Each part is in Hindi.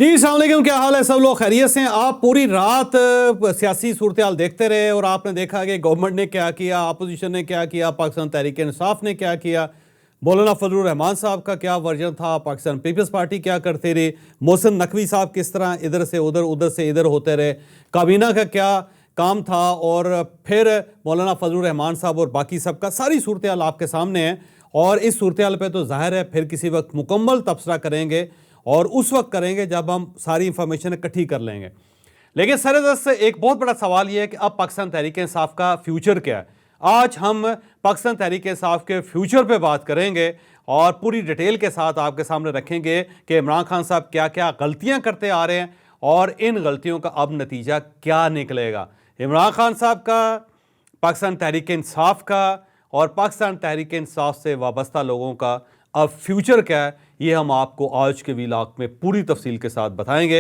जी अस्सलाम वालेकुम, क्या हाल है? सब लोग खैरियत से हैं? आप पूरी रात सियासी सूरत हाल देखते रहे और आपने देखा कि गवर्नमेंट ने क्या किया, अपोजिशन ने क्या किया, पाकिस्तान तहरीक इंसाफ ने क्या किया, मौलाना फजलुर रहमान साहब का क्या वर्जन था, पाकिस्तान पीपल्स पार्टी क्या करते रही, मोहसिन नकवी साहब किस तरह इधर से उधर उधर से इधर होते रहे, काबीना का क्या काम था, और फिर मौलाना फजलुर रहमान साहब और बाकी सब का सारी सूरत हाल आपके सामने है। और इस सूरत हाल पर तो जाहिर है फिर किसी वक्त मुकम्मल तबसरा करेंगे और उस वक्त करेंगे जब हम सारी इंफॉर्मेशन इकट्ठी कर लेंगे। लेकिन सरदस्त से एक बहुत बड़ा सवाल यह है कि अब पाकिस्तान तहरीक इंसाफ का फ्यूचर क्या है। आज हम पाकिस्तान तहरीक इंसाफ के फ्यूचर पे बात करेंगे और पूरी डिटेल के साथ आपके सामने रखेंगे कि इमरान खान साहब क्या क्या गलतियां करते आ रहे हैं और इन गलतियों का अब नतीजा क्या निकलेगा। इमरान खान साहब का, पाकिस्तान तहरीक इंसाफ का और पाकिस्तान तहरीक इंसाफ से वाबस्ता लोगों का अब फ्यूचर क्या है, ये हम आपको आज के वीलॉग में पूरी तफसील के साथ बताएंगे।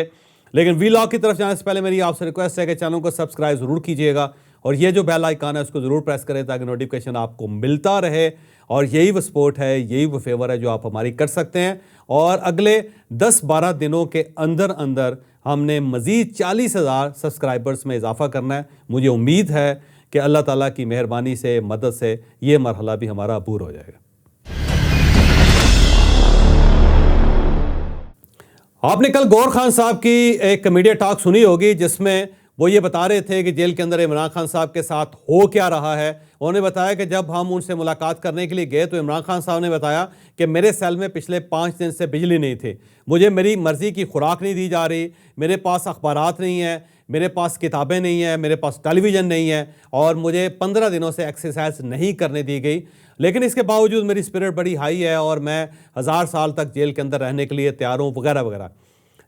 लेकिन वीलॉग की तरफ जाने से पहले मेरी आपसे रिक्वेस्ट है कि चैनल को सब्सक्राइब ज़रूर कीजिएगा और ये जो बेल आइकन है उसको ज़रूर प्रेस करें ताकि नोटिफिकेशन आपको मिलता रहे। और यही वो सपोर्ट है, यही वो फेवर है जो आप हमारी कर सकते हैं। और अगले 10-12 दिनों के अंदर अंदर हमने मज़ीद 40,000 सब्सक्राइबर्स में इजाफा करना है। मुझे उम्मीद है कि अल्लाह ताला की मेहरबानी से, मदद से ये मरहला भी हमारा अबूर हो जाएगा। आपने कल गौहर खान साहब की एक मीडिया टॉक सुनी होगी जिसमें वो ये बता रहे थे कि जेल के अंदर इमरान खान साहब के साथ हो क्या रहा है। उन्होंने बताया कि जब हम उनसे मुलाकात करने के लिए गए तो इमरान खान साहब ने बताया कि मेरे सेल में पिछले 5 दिन से बिजली नहीं थी, मुझे मेरी मर्ज़ी की खुराक नहीं दी जा रही, मेरे पास अखबारात नहीं है, मेरे पास किताबें नहीं हैं, मेरे पास टेलीविज़न नहीं है और मुझे 15 दिनों से एक्सरसाइज नहीं करने दी गई। लेकिन इसके बावजूद मेरी स्पिरिट बड़ी हाई है और मैं 1000 साल तक जेल के अंदर रहने के लिए तैयार हूँ, वगैरह वगैरह।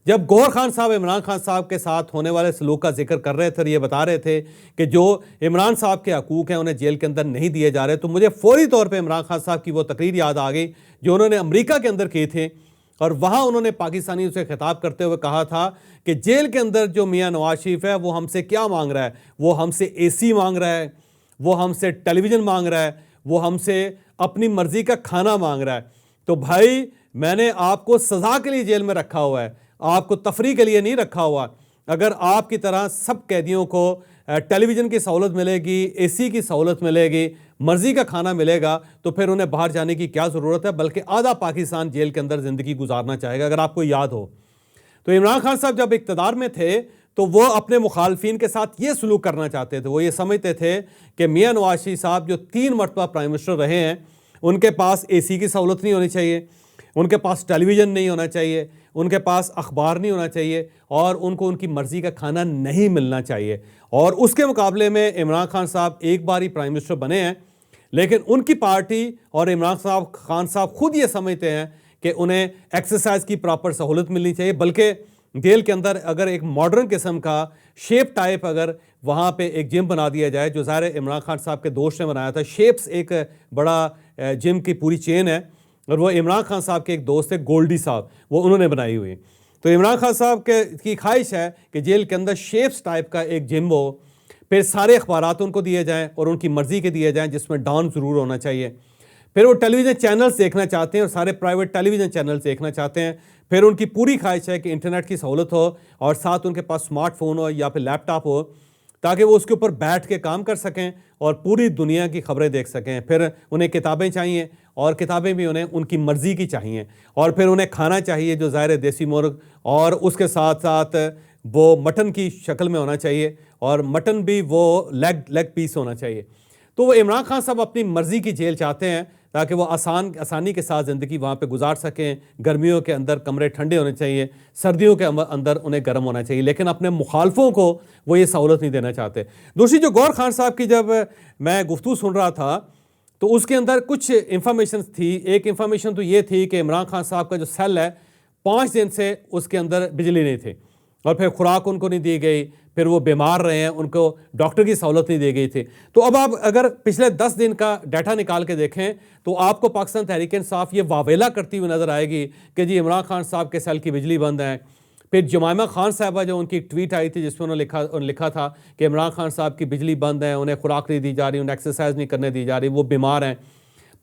जब गौहर खान साहब इमरान खान साहब के साथ होने वाले सलूक का जिक्र कर रहे थे और ये बता रहे थे कि जो इमरान साहब के हकूक़ हैं उन्हें जेल के अंदर नहीं दिए जा रहे, तो मुझे फौरी तौर पे इमरान खान साहब की वो तकरीर याद आ गई जो उन्होंने अमेरिका के अंदर की थी। और वहाँ उन्होंने पाकिस्तानियों से खिताब करते हुए कहा था कि जेल के अंदर जो मियाँ नवाज शरीफ है वो हमसे क्या मांग रहा है, वो हमसे AC मांग रहा है, वो हमसे टेलीविज़न मांग रहा है, वो हमसे अपनी मर्ज़ी का खाना मांग रहा है। तो भाई मैंने आपको सज़ा के लिए जेल में रखा हुआ है, आपको तफरीह के लिए नहीं रखा हुआ। अगर आपकी तरह सब कैदियों को टेलीविज़न की सहूलत मिलेगी, AC की सहूलत मिलेगी, मर्ज़ी का खाना मिलेगा, तो फिर उन्हें बाहर जाने की क्या ज़रूरत है। बल्कि आधा पाकिस्तान जेल के अंदर ज़िंदगी गुजारना चाहेगा। अगर आपको याद हो तो इमरान खान साहब जब इक़्तिदार में थे तो वो अपने मुखालफिन के साथ ये सलूक करना चाहते थे। वो ये समझते थे कि मियाँ नवाज शरीफ साहब जो 3 मरतबा प्राइम मिनिस्टर रहे हैं उनके पास AC की सहूलत नहीं होनी चाहिए, उनके पास टेलीविज़न नहीं होना चाहिए, उनके पास अखबार नहीं होना चाहिए और उनको उनकी मर्ज़ी का खाना नहीं मिलना चाहिए। और उसके मुकाबले में इमरान खान साहब एक बार ही प्राइम मिनिस्टर बने हैं, लेकिन उनकी पार्टी और इमरान खान साहब खुद ये समझते हैं कि उन्हें एक्सरसाइज की प्रॉपर सहूलत मिलनी चाहिए। बल्कि जेल के अंदर अगर एक मॉडर्न किस्म का शेप टाइप अगर वहाँ पे एक जिम बना दिया जाए, जो ज़ाहिर इमरान खान साहब के दोस्त ने बनाया था, शेप्स एक बड़ा जिम की पूरी चेन है और वो इमरान खान साहब के एक दोस्त है गोल्डी साहब, वो उन्होंने बनाई हुई। तो इमरान खान साहब की ख्वाहिश है कि जेल के अंदर शेप्स टाइप का एक जिम हो, फिर सारे अखबारात उनको दिए जाएँ और उनकी मर्ज़ी के दिए जाएँ, जिसमें डॉन ज़रूर होना चाहिए। फिर वो टेलीविज़न चैनल्स देखना चाहते हैं और सारे प्राइवेट टेलीविज़न चैनल्स देखना चाहते हैं। फिर उनकी पूरी ख्वाहिश है कि इंटरनेट की सहूलत हो और साथ उनके पास स्मार्टफोन हो या फिर लैपटॉप हो ताकि वो उसके ऊपर बैठ के काम कर सकें और पूरी दुनिया की खबरें देख सकें। फिर उन्हें किताबें चाहिए और किताबें भी उन्हें उनकी मर्ज़ी की चाहिए। और फिर उन्हें खाना चाहिए जो ज़ाहिर देसी मुर्ग, और उसके साथ साथ वो मटन की शक्ल में होना चाहिए और मटन भी वो लेग पीस होना चाहिए। तो वो इमरान खान साहब अपनी मर्ज़ी की जेल चाहते हैं ताकि वो आसानी के साथ ज़िंदगी वहाँ पे गुजार सकें। गर्मियों के अंदर कमरे ठंडे होने चाहिए, सर्दियों के अंदर उन्हें गर्म होना चाहिए, लेकिन अपने मुखालफों को वो ये सहूलत नहीं देना चाहते। दूसरी जो गौहर खान साहब की जब मैं गुफ्तगू सुन रहा था तो उसके अंदर कुछ इंफॉर्मेशन थी। एक इंफॉर्मेशन तो ये थी कि इमरान खान साहब का जो सेल है 5 दिन से उसके अंदर बिजली नहीं थी और फिर खुराक उनको नहीं दी गई, फिर वो बीमार रहे हैं, उनको डॉक्टर की सहूलत नहीं दी गई थी। तो अब आप अगर पिछले 10 दिन का डाटा निकाल के देखें तो आपको पाकिस्तान तहरीक इंसाफ ये वावेला करती हुई नज़र आएगी कि जी इमरान खान साहब के सेल की बिजली बंद है। फिर जुमैमा खान साहबा जो उनकी ट्वीट आई थी जिसमें उन्होंने लिखा था कि इमरान खान साहब की बिजली बंद है, उन्हें खुराक नहीं दी जा रही, उन्हें एक्सरसाइज नहीं करने दी जा रही, वो बीमार हैं।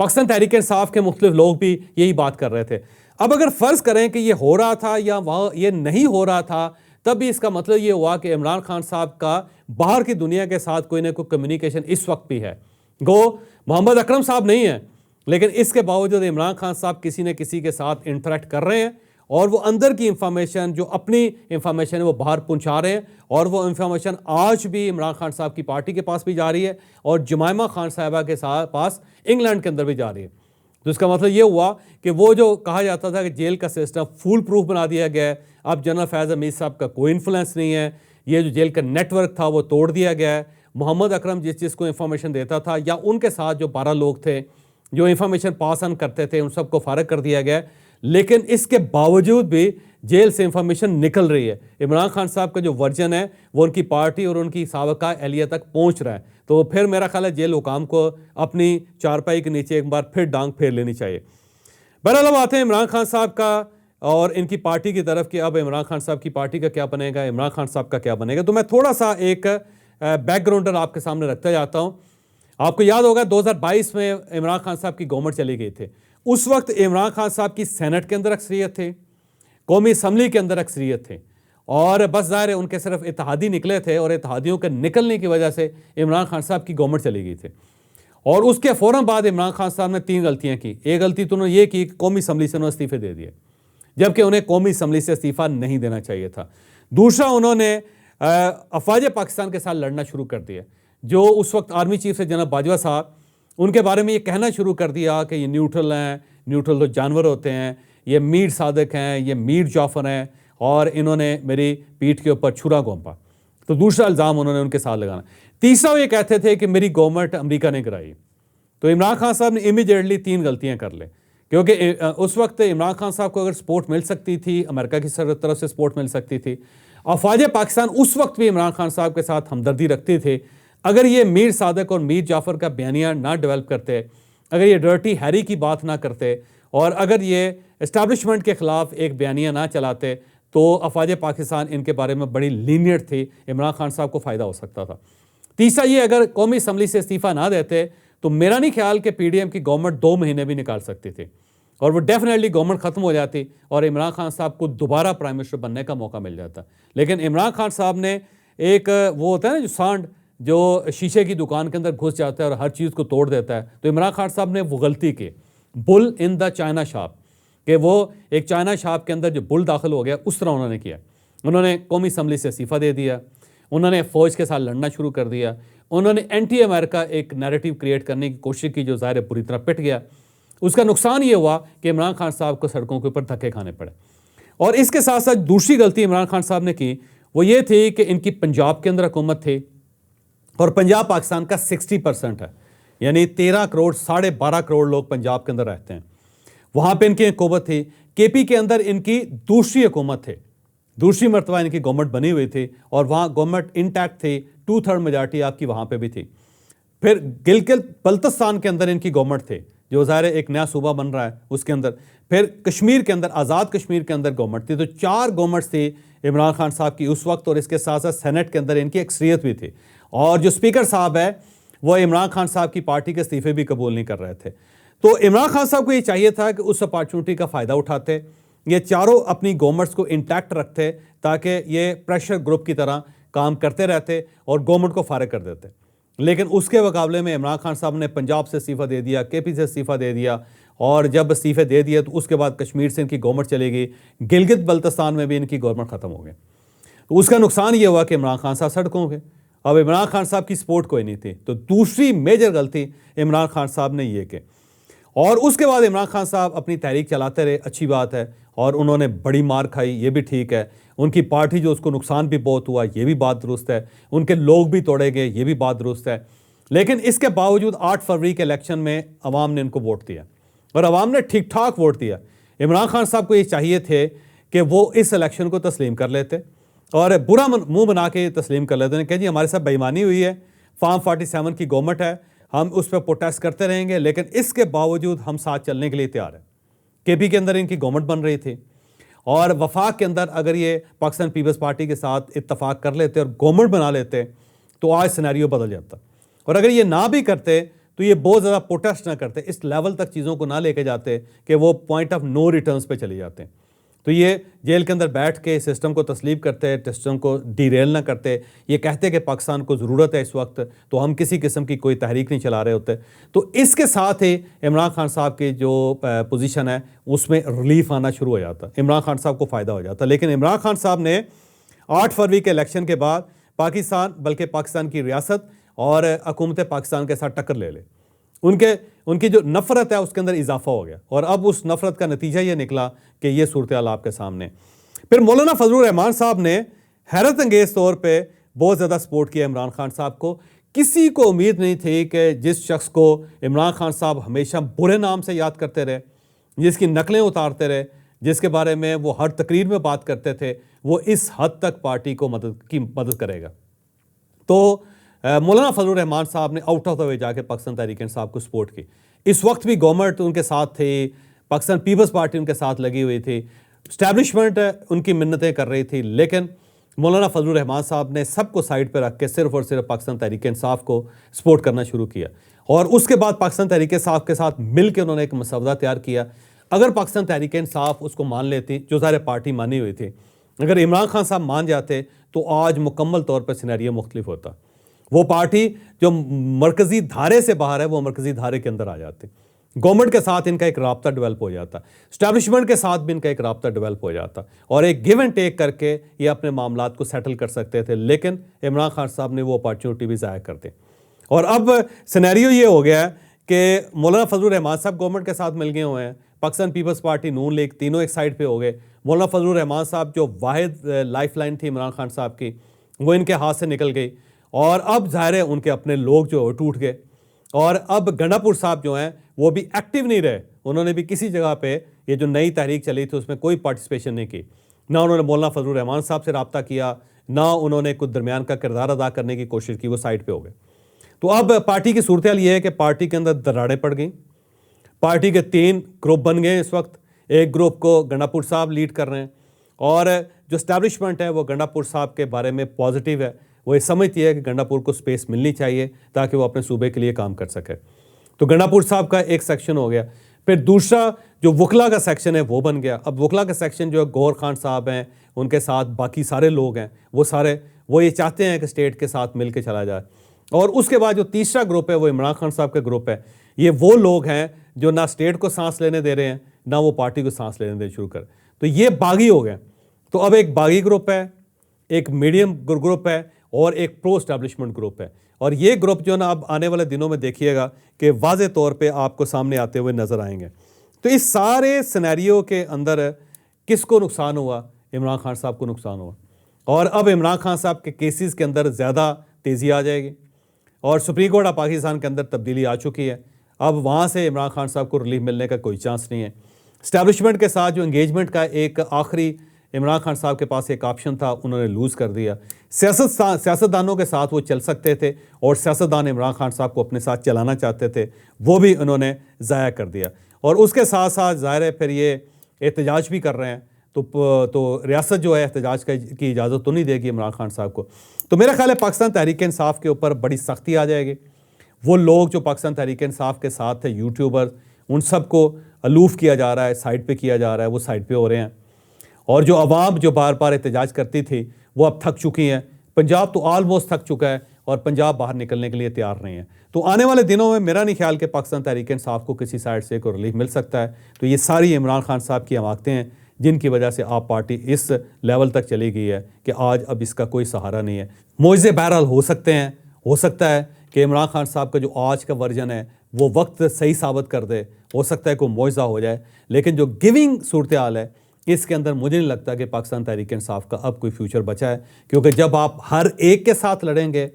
पाकिस्तान तहरीक इंसाफ के मुख्तलिफ लोग भी यही बात कर रहे थे। अब अगर फ़र्ज़ करें कि ये हो रहा था या वहाँ ये नहीं हो रहा था, तब भी इसका मतलब ये हुआ कि इमरान खान साहब का बाहर की दुनिया के साथ कोई ना कोई कम्युनिकेशन इस वक्त भी है। गो मोहम्मद अकरम साहब नहीं है, लेकिन इसके बावजूद इमरान खान साहब किसी न किसी के साथ इंटरेक्ट कर रहे हैं और वो अंदर की इंफॉर्मेशन, जो अपनी इंफॉर्मेशन है, वो बाहर पहुंचा रहे हैं। और वो इंफॉर्मेशन आज भी इमरान खान साहब की पार्टी के पास भी जा रही है और जुमैमा खान साहिबा के पास इंग्लैंड के अंदर भी जा रही है। तो इसका मतलब ये हुआ कि वो जो कहा जाता था कि जेल का सिस्टम फूल प्रूफ बना दिया गया है, अब जनरल फैज़ हमीद साहब का कोई इन्फ्लुएंस नहीं है। ये जो जेल का नेटवर्क था वो तोड़ दिया गया है। मोहम्मद अकरम जिसको इंफॉर्मेशन देता था या उनके साथ जो 12 लोग थे जो इंफॉर्मेशन पास ऑन करते थे, उन सबको फारग कर दिया गया। लेकिन इसके बावजूद भी जेल से इंफॉर्मेशन निकल रही है। इमरान खान साहब का जो वर्जन है वो उनकी पार्टी और उनकी साबका एहलिया तक पहुंच रहा है। तो फिर मेरा ख्याल है जेल हुकाम को अपनी चारपाई के नीचे एक बार फिर डांग फेर लेनी चाहिए। बहरहाल अब आते हैं इमरान खान साहब का और इनकी पार्टी की तरफ कि अब इमरान खान साहब की पार्टी का क्या बनेगा, इमरान खान साहब का क्या बनेगा। तो मैं थोड़ा सा एक बैकग्राउंडर आपके सामने रखता जाता हूँ। आपको याद होगा 2022 में इमरान खान साहब की गवर्नमेंट चली गई थी। उस वक्त इमरान खान साहब की सेनेट के अंदर अक्सरियत थे, कौमी असम्बली के अंदर अक्सरियत थे और बस ज़ाहिर है उनके सिर्फ इत्तेहादी निकले थे और इत्तेहादियों के निकलने की वजह से इमरान खान साहब की गवर्नमेंट चली गई थी। और उसके फ़ौरन बाद इमरान खान साहब ने 3 गलतियाँ की। एक गलती तो उन्होंने ये की कि कौमी असम्बली से उन्होंने इस्तीफ़े दे दिए, जबकि उन्हें कौमी असम्बली से इस्तीफ़ा नहीं देना चाहिए था। दूसरा, उन्होंने अफवाज पाकिस्तान के साथ लड़ना शुरू कर दिया। जो उस वक्त आर्मी चीफ थे जनाब बाजवा साहब, उनके बारे में ये कहना शुरू कर दिया कि ये न्यूट्रल हैं, न्यूट्रल तो जानवर होते हैं, ये मीर सादिक हैं, ये मीर जाफ़र हैं और इन्होंने मेरी पीठ के ऊपर छुरा घोंपा। तो दूसरा इल्ज़ाम उन्होंने उनके साथ लगाना। तीसरा, वो ये कहते थे कि मेरी गवर्नमेंट अमेरिका ने कराई। तो इमरान खान साहब ने इमीडिएटली 3 गलतियाँ कर ले, क्योंकि उस वक्त इमरान खान साहब को अगर सपोर्ट मिल सकती थी, अमेरिका की तरफ से सपोर्ट मिल सकती थी। अफवाज पाकिस्तान उस वक्त भी इमरान खान साहब के साथ हमदर्दी रखते थे। अगर ये मीर सादिक और मीर जाफ़र का बयानिया ना डेवलप करते, अगर ये डर्टी हैरी की बात ना करते और अगर ये इस्टेब्लिशमेंट के ख़िलाफ़ एक बयानिया ना चलाते, तो अफवाज पाकिस्तान इनके बारे में बड़ी लीनियट थी, इमरान खान साहब को फ़ायदा हो सकता था। तीसरा, ये अगर कौमी असम्बली से इस्तीफ़ा ना देते तो मेरा नहीं ख्याल कि PDM की गवर्नमेंट 2 महीने भी निकाल सकती थी और वो डेफिनेटली गवर्नमेंट ख़त्म हो जाती और इमरान खान साहब को दोबारा प्राइम मिनिस्टर बनने का मौका मिल जाता। लेकिन इमरान खान साहब ने एक वो होता है ना जो सांड जो शीशे की दुकान के अंदर घुस जाता है और हर चीज़ को तोड़ देता है, तो इमरान खान साहब ने वो गलती की, bull in the China shop, कि वो एक चाइना शॉप के अंदर जो बुल दाखिल हो गया उस तरह उन्होंने किया। उन्होंने कौमी असम्बली से इस्तीफ़ा दे दिया, उन्होंने फ़ौज के साथ लड़ना शुरू कर दिया, उन्होंने एंटी अमेरिका एक नैरेटिव क्रिएट करने की कोशिश की जो ज़ाहिर बुरी तरह पिट गया। उसका नुकसान ये हुआ कि इमरान खान साहब को सड़कों के ऊपर धक्के खाने पड़े। और इसके साथ साथ दूसरी गलती इमरान खान साहब ने की वो ये थी कि इनकी पंजाब के अंदर हुकूमत थी और पंजाब पाकिस्तान का 60% है, यानी 13 करोड़ 12.5 करोड़ लोग पंजाब के अंदर रहते हैं। वहाँ पे इनकी हुकूमत थी। KP के अंदर इनकी दूसरी हुकूमत थी, दूसरी मरतबा इनकी गवर्नमेंट बनी हुई थी और वहाँ गवर्नमेंट इंटैक्ट थी, 2/3 मेजॉरिटी आपकी वहाँ पे भी थी। फिर गिलगित बल्तिस्तान के अंदर इनकी गवर्नमेंट थी, जो ज़ाहिर एक नया सूबा बन रहा है उसके अंदर। फिर कश्मीर के अंदर, आज़ाद कश्मीर के अंदर गवर्नमेंट थी। तो 4 गवर्नमेंट्स थी इमरान खान साहब की उस वक्त और इसके साथ साथ सेनेट के अंदर इनकी अक्सरियत भी थी। और जो स्पीकर साहब है वो इमरान खान साहब की पार्टी के इस्तीफ़े भी कबूल नहीं कर रहे थे। तो इमरान खान साहब को ये चाहिए था कि उस अपॉर्चुनिटी का फ़ायदा उठाते, ये चारों अपनी गवर्नमेंट्स को इंटैक्ट रखते ताकि ये प्रेशर ग्रुप की तरह काम करते रहते और गवर्नमेंट को फारिग कर देते। लेकिन उसके मुकाबले में इमरान खान साहब ने पंजाब से इस्तीफ़ा दे दिया, KP से इस्तीफ़ा दे दिया और जब इस्तीफ़े दे दिए तो उसके बाद कश्मीर से इनकी गवर्नमेंट चली गई, गिलगित बल्तिस्तान में भी इनकी गवर्नमेंट ख़त्म हो गई। तो उसका नुकसान ये हुआ कि इमरान खान साहब सड़कों पे, अब इमरान खान साहब की सपोर्ट कोई नहीं थी। तो दूसरी मेजर गलती इमरान खान साहब ने ये की। और उसके बाद इमरान खान साहब अपनी तहरीक चलाते रहे, अच्छी बात है, और उन्होंने बड़ी मार खाई, ये भी ठीक है। उनकी पार्टी जो उसको नुकसान भी बहुत हुआ, ये भी बात दुरुस्त है। उनके लोग भी तोड़े गए, ये भी बात दुरुस्त है। लेकिन इसके बावजूद 8 फरवरी के इलेक्शन में अवाम ने इनको वोट दिया और अवाम ने ठीक ठाक वोट दिया। इमरान खान साहब को ये चाहिए थे कि वो इस इलेक्शन को तस्लीम कर लेते और बुरा मुंह बना के तस्लीम कर लेते हैं कि जी हमारे साथ बेईमानी हुई है, फार्म 47 की गवर्नमेंट है, हम उस पर प्रोटेस्ट करते रहेंगे, लेकिन इसके बावजूद हम साथ चलने के लिए तैयार हैं। KP के अंदर इनकी गवर्नमेंट बन रही थी और वफाक के अंदर अगर ये पाकिस्तान पीपल्स पार्टी के साथ इत्तफाक कर लेते और गवर्नमेंट बना लेते तो आज सिनेरियो बदल जाता। और अगर ये ना भी करते तो ये बहुत ज़्यादा प्रोटेस्ट ना करते, इस लेवल तक चीज़ों को ना लेके जाते कि वो पॉइंट ऑफ नो रिटर्न्स पे चले जाते हैं। तो ये जेल के अंदर बैठ के सिस्टम को तस्लीम करते, सिस्टम को डिरेल ना करते, ये कहते कि पाकिस्तान को ज़रूरत है इस वक्त, तो हम किसी किस्म की कोई तहरीक नहीं चला रहे होते। तो इसके साथ ही इमरान खान साहब की जो पोजीशन है उसमें रिलीफ आना शुरू हो जाता, इमरान खान साहब को फ़ायदा हो जाता। लेकिन इमरान खान साहब ने 8 फरवरी के इलेक्शन के बाद पाकिस्तान, बल्कि पाकिस्तान की रियासत और हुकूमत पाकिस्तान के साथ टक्कर ले उनकी जो नफ़रत है उसके अंदर इजाफा हो गया, और अब उस नफ़रत का नतीजा ये निकला कि ये सूरत हाल आपके सामने। फिर मौलाना फजलुर रहमान साहब ने हैरत अंगेज़ तौर पे बहुत ज़्यादा सपोर्ट किया इमरान खान साहब को। किसी को उम्मीद नहीं थी कि जिस शख्स को इमरान खान साहब हमेशा बुरे नाम से याद करते रहे, जिसकी नकलें उतारते रहे, जिसके बारे में वो हर तकरीर में बात करते थे, वो इस हद तक पार्टी को मदद करेगा। तो मौलाना फजलुर रहमान साहब ने आउट ऑफ द वे जाके पाकिस्तान तहरीक इंसाफ को सपोर्ट की। इस वक्त भी गवर्नमेंट उनके साथ थी, पाकिस्तान पीपल्स पार्टी उनके साथ लगी हुई थी, इस्टेब्लिशमेंट उनकी मिन्नतें कर रही थी, लेकिन मौलाना फजलुर रहमान साहब ने सबको साइड पर रख के सिर्फ और सिर्फ पाकिस्तान तहरीक इंसाफ को सपोर्ट करना शुरू किया। और उसके बाद पाकिस्तान तहरीक इंसाफ के साथ मिल के उन्होंने एक मसवदा तैयार किया। अगर पाकिस्तान तहरीक इंसाफ उसको मान लेती, जो सारे पार्टी मानी हुई थी, अगर इमरान खान साहब मान जाते तो आज मुकम्मल तौर पर सिनेरियो मुख्तलिफ होता। वो पार्टी जो मरकज़ी धारे से बाहर है वो मरकज़ी धारे के अंदर आ जाती, गवर्नमेंट के साथ इनका एक राब्ता डेवलप हो जाता, इस्टेब्लिशमेंट के साथ भी इनका एक राब्ता डेवलप हो जाता, और एक गिव एंड टेक करके ये अपने मामलात को सेटल कर सकते थे। लेकिन इमरान खान साहब ने वो अपॉर्चुनिटी भी ज़ाया कर दी। और अब सिनेरियो ये हो गया है कि मौलाना फजलुर रहमान साहब गवर्नमेंट के साथ मिल गए हुए हैं, पाकिस्तान पीपल्स पार्टी, नून लीग, तीनों एक साइड पे हो गए। मौलाना फजलुर रहमान साहब जो वाहिद लाइफ लाइन थी इमरान खान साहब की, वो इनके हाथ से निकल गई, और अब ज़ाहिर है उनके अपने लोग जो टूट गए। और अब गंडापुर साहब जो हैं वो भी एक्टिव नहीं रहे, उन्होंने भी किसी जगह पे ये जो नई तहरीक चली थी उसमें कोई पार्टिसिपेशन नहीं की, ना उन्होंने मौलाना फजलुर रहमान साहब से रब्ता किया, ना उन्होंने कुछ दरमियान का किरदार अदा करने की कोशिश की, वो साइड पे हो गए। तो अब पार्टी की सूरत हाल ये है कि पार्टी के अंदर दरारें पड़ गई, पार्टी के 3 ग्रुप बन गए इस वक्त। एक ग्रुप को गंडापुर साहब लीड कर रहे हैं, और जो इस्टेब्लिशमेंट है वो गंडापुर साहब के बारे में पॉजिटिव है, वो ये समझती है कि गंडापुर को स्पेस मिलनी चाहिए ताकि वो अपने सूबे के लिए काम कर सके। तो गंडापुर साहब का एक सेक्शन हो गया। फिर दूसरा जो वकला का सेक्शन है वो बन गया। अब वकला का सेक्शन जो है गौहर खान साहब हैं, उनके साथ बाकी सारे लोग हैं, वो ये चाहते हैं कि स्टेट के साथ मिल के चला जाए। और उसके बाद जो तीसरा ग्रुप है वो इमरान खान साहब का ग्रुप है। ये वो लोग हैं जो ना स्टेट को सांस लेने दे रहे हैं, ना वो पार्टी को सांस लेने दे शुरू कर, तो ये बागी हो गए। तो अब एक बागी ग्रुप है, एक मीडियम ग्रुप है, और एक प्रो एस्टैब्लिशमेंट ग्रुप है। और ये ग्रुप जो ना अब आने वाले दिनों में देखिएगा कि वाज़े तौर पे आपको सामने आते हुए नज़र आएंगे। तो इस सारे सिनेरियो के अंदर किसको नुकसान हुआ? इमरान खान साहब को नुकसान हुआ। और अब इमरान खान साहब के केसेस के अंदर ज़्यादा तेज़ी आ जाएगी, और सुप्रीम कोर्ट ऑफ पाकिस्तान के अंदर तब्दीली आ चुकी है। अब वहाँ से इमरान खान साहब को रिलीफ मिलने का कोई चांस नहीं है। इस्टेब्लिशमेंट के साथ जो इंगेजमेंट का एक आखिरी इमरान खान साहब के पास एक ऑप्शन था, उन्होंने लूज़ कर दिया। सियासतदानों के साथ वो चल सकते थे, और सियासतदान इमरान खान साहब को अपने साथ चलाना चाहते थे, वो भी उन्होंने ज़ाया कर दिया। और उसके साथ साथ ज़ाहिर है फिर ये एहतजाज भी कर रहे हैं, तो रियासत जो है एहतजाज की इजाज़त तो नहीं देगी इमरान खान साहब को। तो मेरा ख्याल है पाकिस्तान तहरीक इंसाफ के ऊपर बड़ी सख्ती आ जाएगी। वो लोग जो पाकिस्तान तहरीक इंसाफ के साथ थे, यूट्यूबर, उन सबको अलूफ़ किया जा रहा है, साइड पे किया जा रहा है, वो साइड पे हो रहे हैं। और जो अवाम जो बार बार एहतजाज करती थी वो अब थक चुकी हैं। पंजाब तो ऑलमोस्ट थक चुका है, और पंजाब बाहर निकलने के लिए तैयार नहीं है। तो आने वाले दिनों में मेरा नहीं ख्याल कि पाकिस्तान तहरीक इंसाफ को किसी साइड से कोई रिलीफ मिल सकता है। तो ये सारी इमरान खान साहब की हमाकतें हैं जिनकी वजह से आप पार्टी इस लेवल तक चली गई है कि आज अब इसका कोई सहारा नहीं है। मुआवजे बहरहाल हो सकते हैं, हो सकता है कि इमरान खान साहब का जो आज का वर्जन है वो वक्त सही साबित कर दे, हो सकता है कोई मुआवजा हो जाए। लेकिन जो गिविंग सूरत हाल है इसके अंदर मुझे नहीं लगता कि पाकिस्तान तहरीक इंसाफ का अब कोई फ्यूचर बचा है, क्योंकि जब आप हर एक के साथ लड़ेंगे,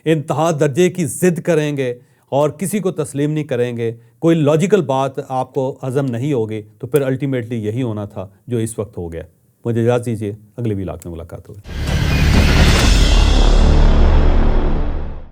इंतहा दर्जे की ज़िद करेंगे और किसी को तस्लीम नहीं करेंगे, कोई लॉजिकल बात आपको हज़म नहीं होगी, तो फिर अल्टीमेटली यही होना था जो इस वक्त हो गया। मुझे इजाज़त दीजिए, अगले व्लॉग में मुलाकात होगी।